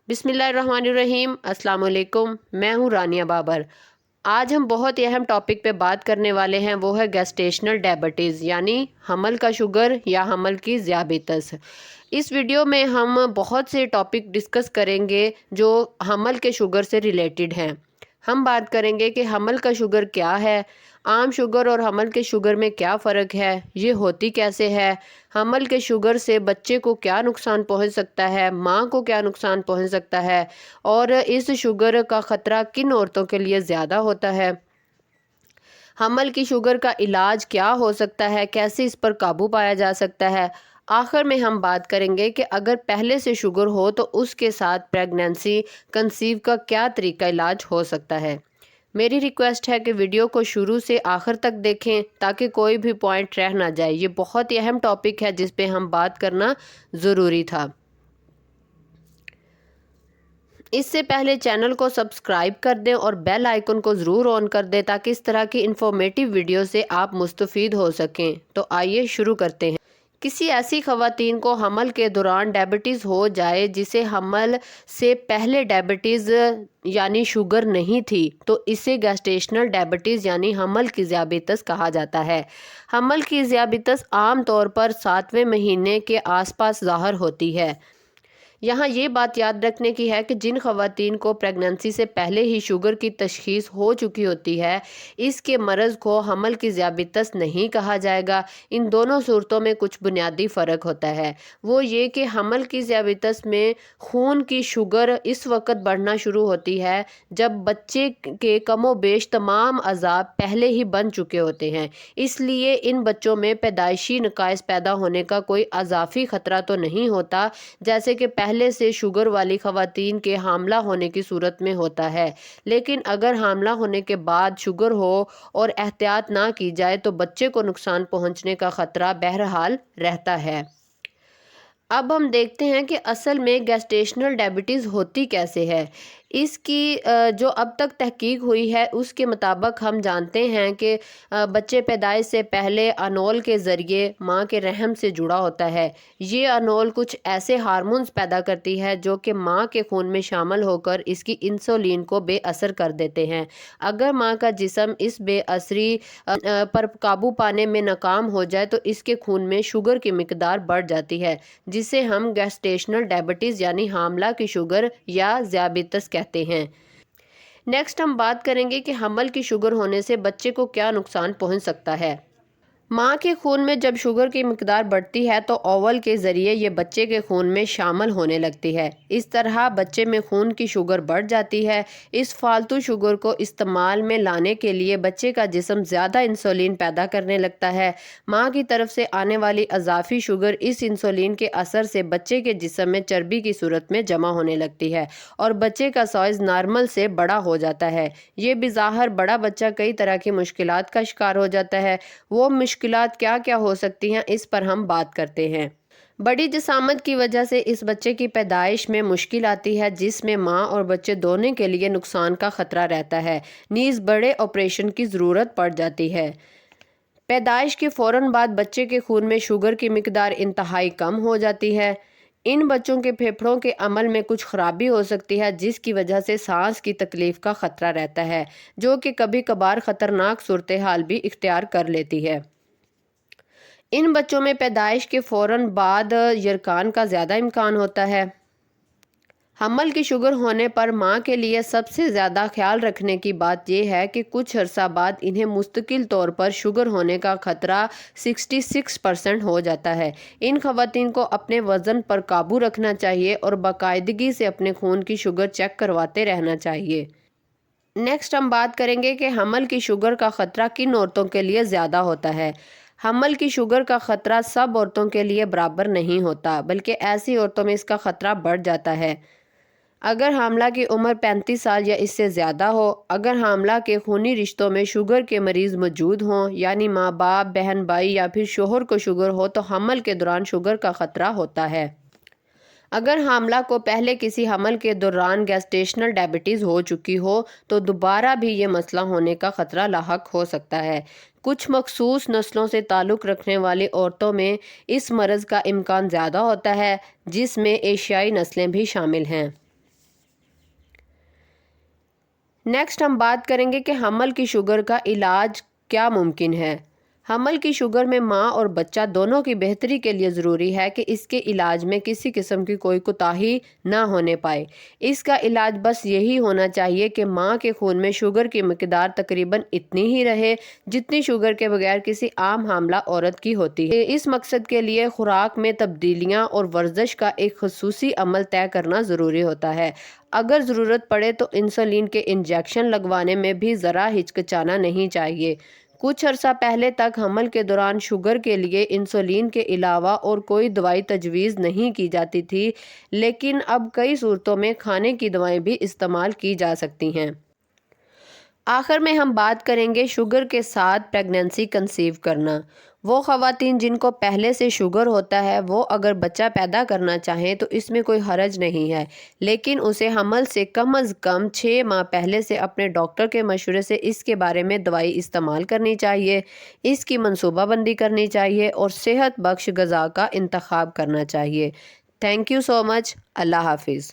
بسم اللہ الرحمن الرحیم۔ السلام علیکم، میں ہوں رانیہ بابر۔ آج ہم بہت ہی اہم ٹاپک پہ بات کرنے والے ہیں، وہ ہے گیسٹیشنل ڈائبٹیز یعنی حمل کا شوگر یا حمل کی ذیابیطس۔ اس ویڈیو میں ہم بہت سے ٹاپک ڈسکس کریں گے جو حمل کے شوگر سے ریلیٹڈ ہیں۔ ہم بات کریں گے کہ حمل کا شوگر کیا ہے، عام شوگر اور حمل کے شوگر میں کیا فرق ہے، یہ ہوتی کیسے ہے، حمل کے شوگر سے بچے کو کیا نقصان پہنچ سکتا ہے، ماں کو کیا نقصان پہنچ سکتا ہے، اور اس شوگر کا خطرہ کن عورتوں کے لیے زیادہ ہوتا ہے، حمل کی شوگر کا علاج کیا ہو سکتا ہے، کیسے اس پر قابو پایا جا سکتا ہے۔ آخر میں ہم بات کریں گے کہ اگر پہلے سے شوگر ہو تو اس کے ساتھ پریگننسی کنسیو کا کیا طریقہ علاج ہو سکتا ہے۔ میری ریکویسٹ ہے کہ ویڈیو کو شروع سے آخر تک دیکھیں تاکہ کوئی بھی پوائنٹ رہ نہ جائے۔ یہ بہت ہی اہم ٹاپک ہے جس پہ ہم بات کرنا ضروری تھا۔ اس سے پہلے چینل کو سبسکرائب کر دیں اور بیل آئیکن کو ضرور آن کر دیں تاکہ اس طرح کی انفارمیٹیو ویڈیو سے آپ مستفید ہو سکیں۔ تو آئیے شروع کرتے ہیں۔ کسی ایسی خواتین کو حمل کے دوران ڈائبٹیز ہو جائے جسے حمل سے پہلے ڈائبٹیز یعنی شوگر نہیں تھی تو اسے گیسٹیشنل ڈائبٹیز یعنی حمل کی ذیابیطس کہا جاتا ہے۔ حمل کی ذیابیطس عام طور پر 7ویں مہینے کے آس پاس ظاہر ہوتی ہے۔ یہاں یہ بات یاد رکھنے کی ہے کہ جن خواتین کو پریگننسی سے پہلے ہی شوگر کی تشخیص ہو چکی ہوتی ہے، اس کے مرض کو حمل کی ذیابیطس نہیں کہا جائے گا۔ ان دونوں صورتوں میں کچھ بنیادی فرق ہوتا ہے، وہ یہ کہ حمل کی ذیابیطس میں خون کی شوگر اس وقت بڑھنا شروع ہوتی ہے جب بچے کے کم و بیش تمام اعضاء پہلے ہی بن چکے ہوتے ہیں، اس لیے ان بچوں میں پیدائشی نقائص پیدا ہونے کا کوئی اضافی خطرہ تو نہیں ہوتا جیسے کہ پہلے سے شوگر والی خواتین کے حاملہ ہونے کی صورت میں ہوتا ہے۔ لیکن اگر حاملہ ہونے کے بعد شوگر ہو اور احتیاط نہ کی جائے تو بچے کو نقصان پہنچنے کا خطرہ بہرحال رہتا ہے۔ اب ہم دیکھتے ہیں کہ اصل میں گیسٹیشنل ڈائبٹیز ہوتی کیسے ہے۔ اس کی جو اب تک تحقیق ہوئی ہے اس کے مطابق ہم جانتے ہیں کہ بچے پیدائش سے پہلے انول کے ذریعے ماں کے رحم سے جڑا ہوتا ہے۔ یہ انول کچھ ایسے ہارمونز پیدا کرتی ہے جو کہ ماں کے خون میں شامل ہو کر اس کی انسولین کو بے اثر کر دیتے ہیں۔ اگر ماں کا جسم اس بے اثری پر قابو پانے میں ناکام ہو جائے تو اس کے خون میں شوگر کی مقدار بڑھ جاتی ہے جسے ہم گیسٹیشنل ڈائبٹیز یعنی حاملہ کی شوگر یا ذیابیطس کہتے ہیں۔ نیکسٹ ہم بات کریں گے کہ حمل کی شوگر ہونے سے بچے کو کیا نقصان پہنچ سکتا ہے۔ ماں کے خون میں جب شوگر کی مقدار بڑھتی ہے تو اوول کے ذریعے یہ بچے کے خون میں شامل ہونے لگتی ہے۔ اس طرح بچے میں خون کی شوگر بڑھ جاتی ہے۔ اس فالتو شوگر کو استعمال میں لانے کے لیے بچے کا جسم زیادہ انسولین پیدا کرنے لگتا ہے۔ ماں کی طرف سے آنے والی اضافی شوگر اس انسولین کے اثر سے بچے کے جسم میں چربی کی صورت میں جمع ہونے لگتی ہے اور بچے کا سائز نارمل سے بڑا ہو جاتا ہے۔ یہ بظاہر بڑا بچہ کئی طرح کی مشکلات کا شکار ہو جاتا ہے۔ وہ مشکلات کیا کیا ہو سکتی ہیں اس پر ہم بات کرتے ہیں۔ بڑی جسامت کی وجہ سے اس بچے کی پیدائش میں مشکل آتی ہے جس میں ماں اور بچے دونوں کے لیے نقصان کا خطرہ رہتا ہے، نیز بڑے آپریشن کی ضرورت پڑ جاتی ہے۔ پیدائش کے فوراً بعد بچے کے خون میں شوگر کی مقدار انتہائی کم ہو جاتی ہے۔ ان بچوں کے پھیپھڑوں کے عمل میں کچھ خرابی ہو سکتی ہے جس کی وجہ سے سانس کی تکلیف کا خطرہ رہتا ہے جو کہ کبھی کبھار خطرناک صورتحال بھی اختیار کر لیتی ہے۔ ان بچوں میں پیدائش کے فوراً بعد یرقان کا زیادہ امکان ہوتا ہے۔ حمل کی شوگر ہونے پر ماں کے لیے سب سے زیادہ خیال رکھنے کی بات یہ ہے کہ کچھ عرصہ بعد انہیں مستقل طور پر شوگر ہونے کا خطرہ 66% ہو جاتا ہے۔ ان خواتین کو اپنے وزن پر قابو رکھنا چاہیے اور باقاعدگی سے اپنے خون کی شوگر چیک کرواتے رہنا چاہیے۔ نیکسٹ ہم بات کریں گے کہ حمل کی شوگر کا خطرہ کن عورتوں کے لیے زیادہ ہوتا ہے۔ حمل کی شوگر کا خطرہ سب عورتوں کے لیے برابر نہیں ہوتا بلکہ ایسی عورتوں میں اس کا خطرہ بڑھ جاتا ہے اگر حاملہ کی عمر 35 سال یا اس سے زیادہ ہو، اگر حاملہ کے خونی رشتوں میں شوگر کے مریض موجود ہوں یعنی ماں باپ، بہن بھائی یا پھر شوہر کو شوگر ہو تو حمل کے دوران شوگر کا خطرہ ہوتا ہے۔ اگر حاملہ کو پہلے کسی حمل کے دوران گیسٹیشنل ڈائبٹیز ہو چکی ہو تو دوبارہ بھی یہ مسئلہ ہونے کا خطرہ لاحق ہو سکتا ہے۔ کچھ مخصوص نسلوں سے تعلق رکھنے والی عورتوں میں اس مرض کا امکان زیادہ ہوتا ہے جس میں ایشیائی نسلیں بھی شامل ہیں۔ نیکسٹ ہم بات کریں گے کہ حمل کی شوگر کا علاج کیا ممکن ہے۔ حمل کی شوگر میں ماں اور بچہ دونوں کی بہتری کے لیے ضروری ہے کہ اس کے علاج میں کسی قسم کی کوئی کوتاہی نہ ہونے پائے۔ اس کا علاج بس یہی ہونا چاہیے کہ ماں کے خون میں شوگر کی مقدار تقریباً اتنی ہی رہے جتنی شوگر کے بغیر کسی عام حاملہ عورت کی ہوتی ہے۔ اس مقصد کے لیے خوراک میں تبدیلیاں اور ورزش کا ایک خصوصی عمل طے کرنا ضروری ہوتا ہے۔ اگر ضرورت پڑے تو انسولین کے انجیکشن لگوانے میں بھی ذرا ہچکچانا نہیں چاہیے۔ کچھ عرصہ پہلے تک حمل کے دوران شوگر کے لیے انسولین کے علاوہ اور کوئی دوائی تجویز نہیں کی جاتی تھی، لیکن اب کئی صورتوں میں کھانے کی دوائیں بھی استعمال کی جا سکتی ہیں۔ آخر میں ہم بات کریں گے شوگر کے ساتھ پریگننسی کنسیو کرنا۔ وہ خواتین جن کو پہلے سے شوگر ہوتا ہے وہ اگر بچہ پیدا کرنا چاہیں تو اس میں کوئی حرج نہیں ہے، لیکن اسے حمل سے کم از کم 6 ماہ پہلے سے اپنے ڈاکٹر کے مشورے سے اس کے بارے میں دوائی استعمال کرنی چاہیے، اس کی منصوبہ بندی کرنی چاہیے اور صحت بخش غذا کا انتخاب کرنا چاہیے۔ تھینک یو سو مچ۔ اللہ حافظ۔